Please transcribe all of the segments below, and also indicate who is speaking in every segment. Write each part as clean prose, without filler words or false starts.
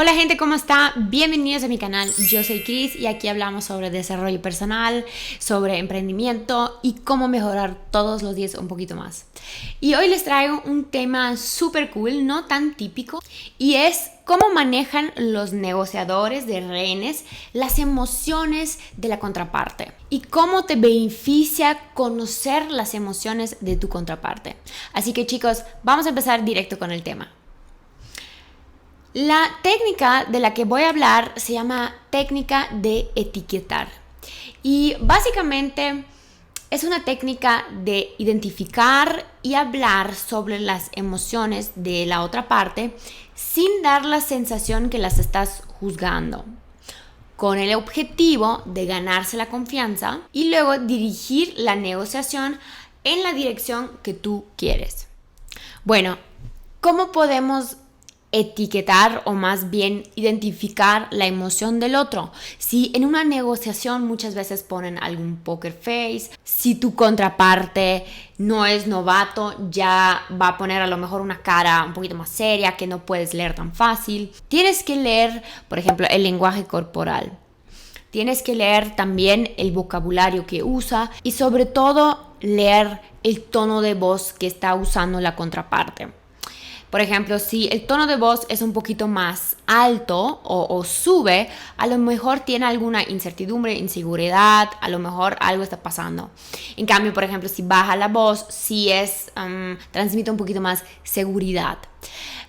Speaker 1: Hola gente, ¿cómo está? Bienvenidos a mi canal. Yo soy Cris y aquí hablamos sobre desarrollo personal, sobre emprendimiento y cómo mejorar todos los días un poquito más. Y hoy les traigo un tema súper cool, no tan típico, y es cómo manejan los negociadores de rehenes las emociones de la contraparte y cómo te beneficia conocer las emociones de tu contraparte. Así que chicos, vamos a empezar directo con el tema. La técnica de la que voy a hablar se llama técnica de etiquetar y básicamente es una técnica de identificar y hablar sobre las emociones de la otra parte sin dar la sensación que las estás juzgando, con el objetivo de ganarse la confianza y luego dirigir la negociación en la dirección que tú quieres. Bueno, ¿cómo podemos etiquetar o más bien identificar la emoción del otro? Si en una negociación muchas veces ponen algún poker face, si tu contraparte no es novato, ya va a poner a lo mejor una cara un poquito más seria que no puedes leer tan fácil. Tienes que leer, por ejemplo, el lenguaje corporal. Tienes que leer también el vocabulario que usa y sobre todo leer el tono de voz que está usando la contraparte. Por ejemplo, si el tono de voz es un poquito más alto o sube, a lo mejor tiene alguna incertidumbre, inseguridad, a lo mejor algo está pasando. En cambio, por ejemplo, si baja la voz, sí transmite un poquito más seguridad.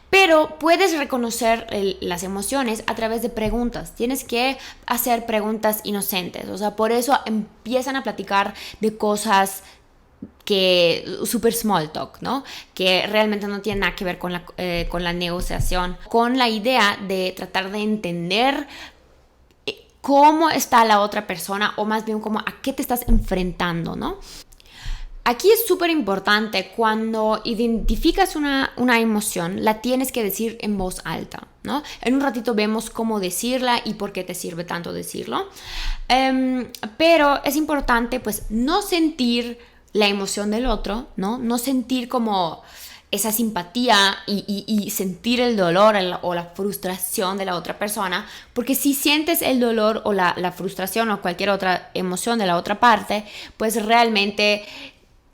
Speaker 1: Pero puedes reconocer las emociones a través de preguntas. Tienes que hacer preguntas inocentes. O sea, por eso empiezan a platicar de cosas que super small talk, ¿no? Que realmente no tiene nada que ver con la negociación, con la idea de tratar de entender cómo está la otra persona o más bien como a qué te estás enfrentando, ¿no? Aquí es súper importante cuando identificas una emoción, la tienes que decir en voz alta, ¿no? En un ratito vemos cómo decirla y por qué te sirve tanto decirlo. Pero es importante pues no sentir la emoción del otro, ¿no? No sentir como esa simpatía y sentir el dolor o la frustración de la otra persona, porque si sientes el dolor o la frustración o cualquier otra emoción de la otra parte, pues realmente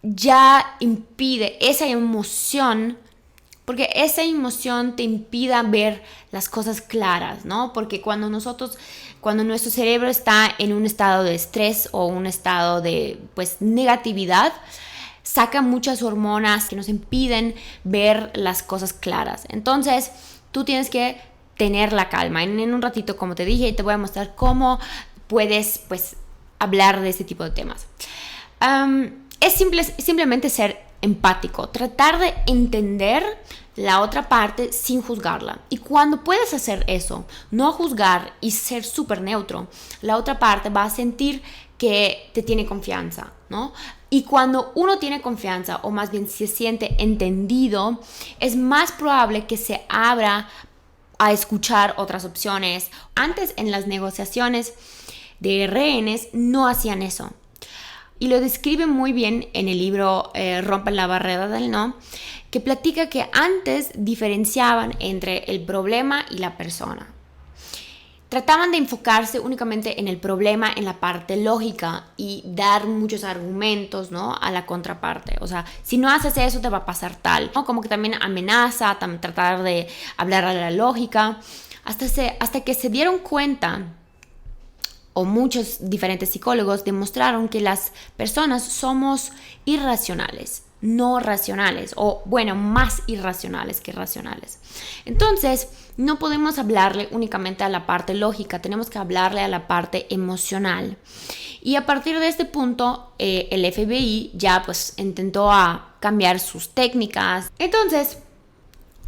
Speaker 1: ya impide esa emoción, porque esa emoción te impida ver las cosas claras, ¿no? Porque cuando nuestro cerebro está en un estado de estrés o un estado de, pues, negatividad, saca muchas hormonas que nos impiden ver las cosas claras. Entonces, tú tienes que tener la calma. En un ratito, como te dije, te voy a mostrar cómo puedes, pues, hablar de este tipo de temas. Es simplemente ser empático, tratar de entender la otra parte sin juzgarla. Y cuando puedes hacer eso, no juzgar y ser súper neutro, la otra parte va a sentir que te tiene confianza, ¿no? Y cuando uno tiene confianza, o más bien se siente entendido, es más probable que se abra a escuchar otras opciones. Antes, en las negociaciones de rehenes, no hacían eso. Y lo describe muy bien en el libro Rompan la barrera del no, que platica que antes diferenciaban entre el problema y la persona. Trataban de enfocarse únicamente en el problema, en la parte lógica y dar muchos argumentos, ¿no?, a la contraparte. O sea, si no haces eso te va a pasar tal, ¿no? Como que también amenaza, tratar de hablar a la lógica, hasta que se dieron cuenta, o muchos diferentes psicólogos demostraron que las personas somos irracionales, no racionales, o bueno, más irracionales que racionales. Entonces, no podemos hablarle únicamente a la parte lógica, tenemos que hablarle a la parte emocional. Y a partir de este punto, el FBI ya pues intentó cambiar sus técnicas. Entonces,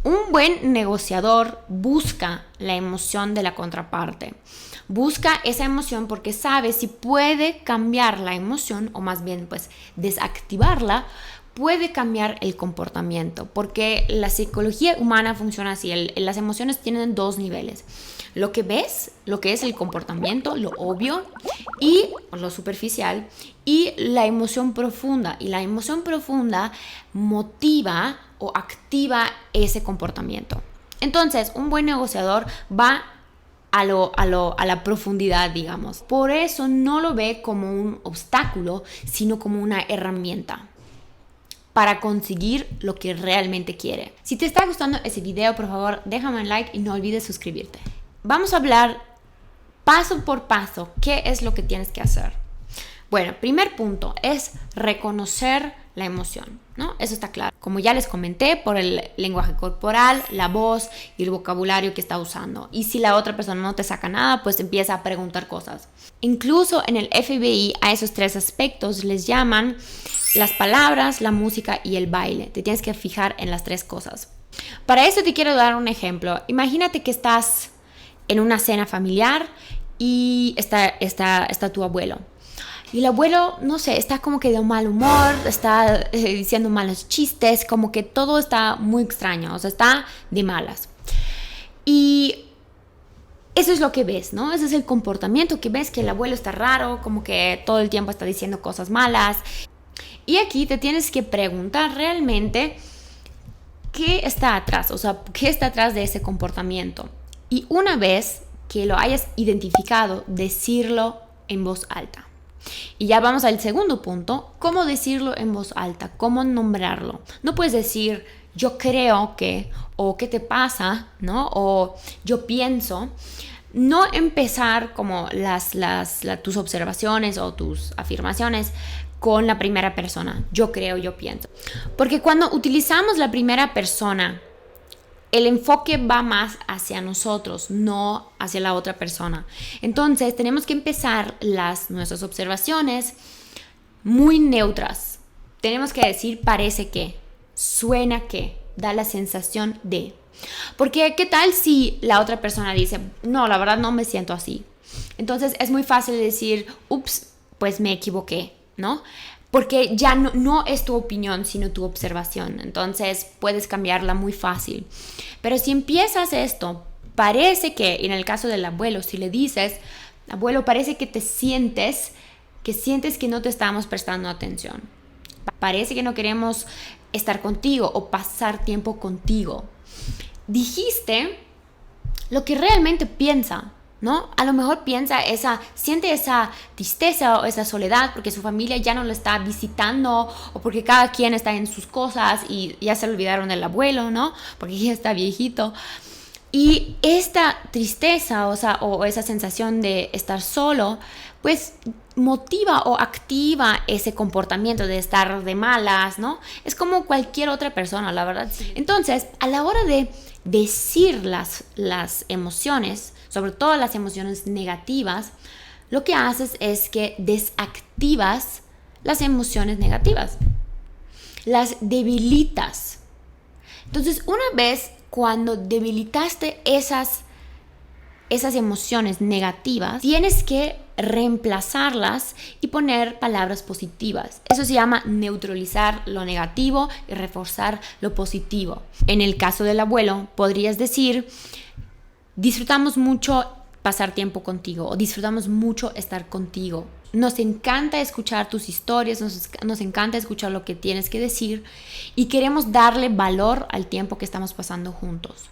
Speaker 1: un buen negociador busca la emoción de la contraparte. Busca esa emoción porque sabe si puede cambiar la emoción, o más bien pues desactivarla, puede cambiar el comportamiento, porque la psicología humana funciona así. Las emociones tienen dos niveles: lo que ves, lo que es el comportamiento, lo obvio, y lo superficial, y la emoción profunda. Y la emoción profunda motiva o activa ese comportamiento. Entonces, un buen negociador va a la profundidad, digamos. Por eso no lo ve como un obstáculo, sino como una herramienta para conseguir lo que realmente quiere. Si te está gustando ese video, por favor, déjame un like y no olvides suscribirte. Vamos a hablar paso por paso qué es lo que tienes que hacer. Bueno, primer punto es reconocer la emoción, ¿no? Eso está claro. Como ya les comenté, por el lenguaje corporal, la voz y el vocabulario que está usando. Y si la otra persona no te saca nada, pues empieza a preguntar cosas. Incluso en el FBI a esos 3 aspectos les llaman las palabras, la música y el baile. Te tienes que fijar en las 3 cosas. Para eso te quiero dar un ejemplo. Imagínate que estás en una cena familiar y está tu abuelo. Y el abuelo, no sé, está como que de mal humor, está diciendo malos chistes, como que todo está muy extraño, o sea, está de malas. Y eso es lo que ves, ¿no? Ese es el comportamiento que ves, que el abuelo está raro, como que todo el tiempo está diciendo cosas malas. Y aquí te tienes que preguntar realmente qué está atrás, o sea, qué está atrás de ese comportamiento. Y una vez que lo hayas identificado, decirlo en voz alta. Y ya vamos al segundo punto, cómo decirlo en voz alta, cómo nombrarlo. No puedes decir yo creo que, o qué te pasa, ¿no? O yo pienso. No empezar como tus observaciones o tus afirmaciones con la primera persona, yo creo, yo pienso. Porque cuando utilizamos la primera persona, el enfoque va más hacia nosotros, no hacia la otra persona. Entonces tenemos que empezar nuestras observaciones muy neutras. Tenemos que decir parece que, suena que, da la sensación de. Porque ¿qué tal si la otra persona dice, no, la verdad no me siento así? Entonces es muy fácil decir, ups, pues me equivoqué, ¿no? Porque ya no es tu opinión, sino tu observación. Entonces puedes cambiarla muy fácil. Pero si empiezas esto, parece que, en el caso del abuelo, si le dices, abuelo, parece que sientes que no te estamos prestando atención. Parece que no queremos estar contigo o pasar tiempo contigo. Dijiste lo que realmente piensa, ¿no? A lo mejor siente esa tristeza o esa soledad porque su familia ya no lo está visitando o porque cada quien está en sus cosas y ya se olvidaron del abuelo, ¿no? Porque ya está viejito. Y esta tristeza, o esa sensación de estar solo, pues motiva o activa ese comportamiento de estar de malas, ¿no? Es como cualquier otra persona, la verdad. Entonces, a la hora de decir las emociones, sobre todo las emociones negativas, lo que haces es que desactivas las emociones negativas, las debilitas. Entonces, una vez cuando debilitaste esas emociones negativas, tienes que reemplazarlas y poner palabras positivas. Eso se llama neutralizar lo negativo y reforzar lo positivo. En el caso del abuelo, podrías decir, disfrutamos mucho pasar tiempo contigo o disfrutamos mucho estar contigo. Nos encanta escuchar tus historias, nos encanta escuchar lo que tienes que decir y queremos darle valor al tiempo que estamos pasando juntos.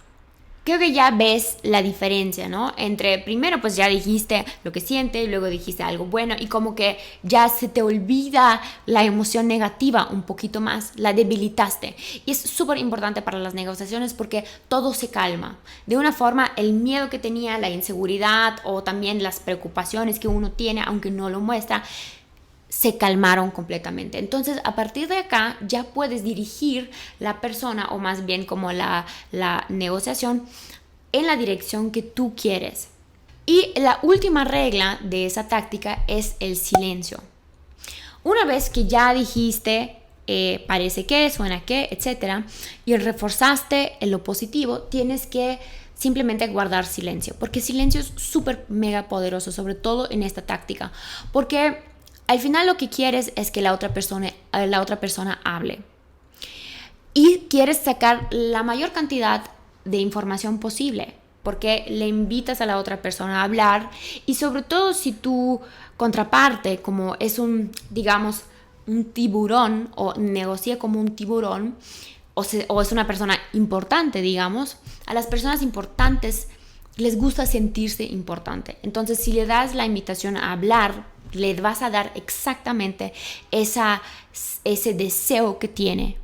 Speaker 1: Creo que ya ves la diferencia, ¿no? Entre primero pues ya dijiste lo que sientes, luego dijiste algo bueno y como que ya se te olvida la emoción negativa un poquito más, la debilitaste. Y es súper importante para las negociaciones porque todo se calma. De una forma el miedo que tenía, la inseguridad o también las preocupaciones que uno tiene, aunque no lo muestra, se calmaron completamente. Entonces, a partir de acá ya puedes dirigir la persona o más bien como la negociación en la dirección que tú quieres. Y la última regla de esa táctica es el silencio. Una vez que ya dijiste parece que, suena que, etcétera, y reforzaste en lo positivo, tienes que simplemente guardar silencio, porque silencio es súper mega poderoso, sobre todo en esta táctica, porque al final lo que quieres es que la otra persona hable. Y quieres sacar la mayor cantidad de información posible, porque le invitas a la otra persona a hablar. Y sobre todo si tu contraparte, como es un tiburón o negocia como un tiburón, o es una persona importante, digamos, a las personas importantes les gusta sentirse importante. Entonces, si le das la invitación a hablar, le vas a dar exactamente ese deseo que tiene.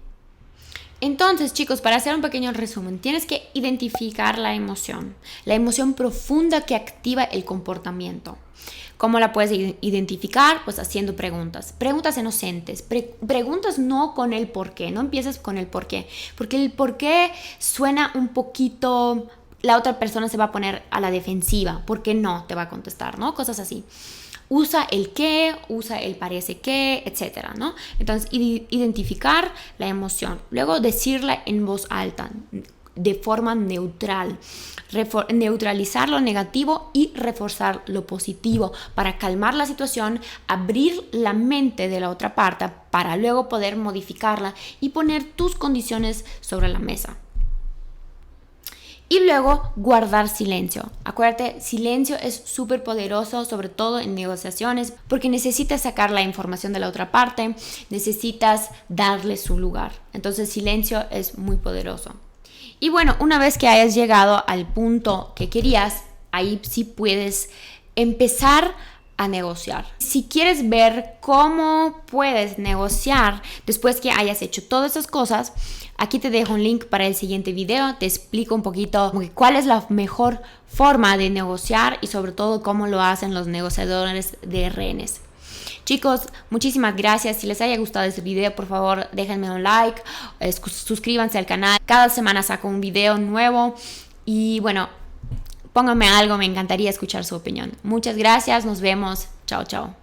Speaker 1: Entonces, chicos, para hacer un pequeño resumen, tienes que identificar la emoción profunda que activa el comportamiento. ¿Cómo la puedes identificar? Pues haciendo preguntas inocentes, preguntas no con el por qué, no empieces con el por qué, porque el por qué suena un poquito, la otra persona se va a poner a la defensiva, porque no te va a contestar, ¿no? Cosas así. Usa el qué, usa el parece que, etcétera, ¿no? Entonces, identificar la emoción, luego decirla en voz alta, de forma neutral, neutralizar lo negativo y reforzar lo positivo para calmar la situación, abrir la mente de la otra parte para luego poder modificarla y poner tus condiciones sobre la mesa. Y luego guardar silencio. Acuérdate, silencio es súper poderoso, sobre todo en negociaciones, porque necesitas sacar la información de la otra parte, necesitas darle su lugar. Entonces, silencio es muy poderoso. Y bueno, una vez que hayas llegado al punto que querías, ahí sí puedes empezar a negociar. Si quieres ver cómo puedes negociar después que hayas hecho todas esas cosas, aquí te dejo un link para el siguiente video. Te explico un poquito cuál es la mejor forma de negociar y sobre todo cómo lo hacen los negociadores de rehenes. Chicos, muchísimas gracias. Si les haya gustado este video, por favor, déjenme un like, suscríbanse al canal. Cada semana saco un video nuevo y bueno, pónganme algo, me encantaría escuchar su opinión. Muchas gracias, nos vemos. Chao, chao.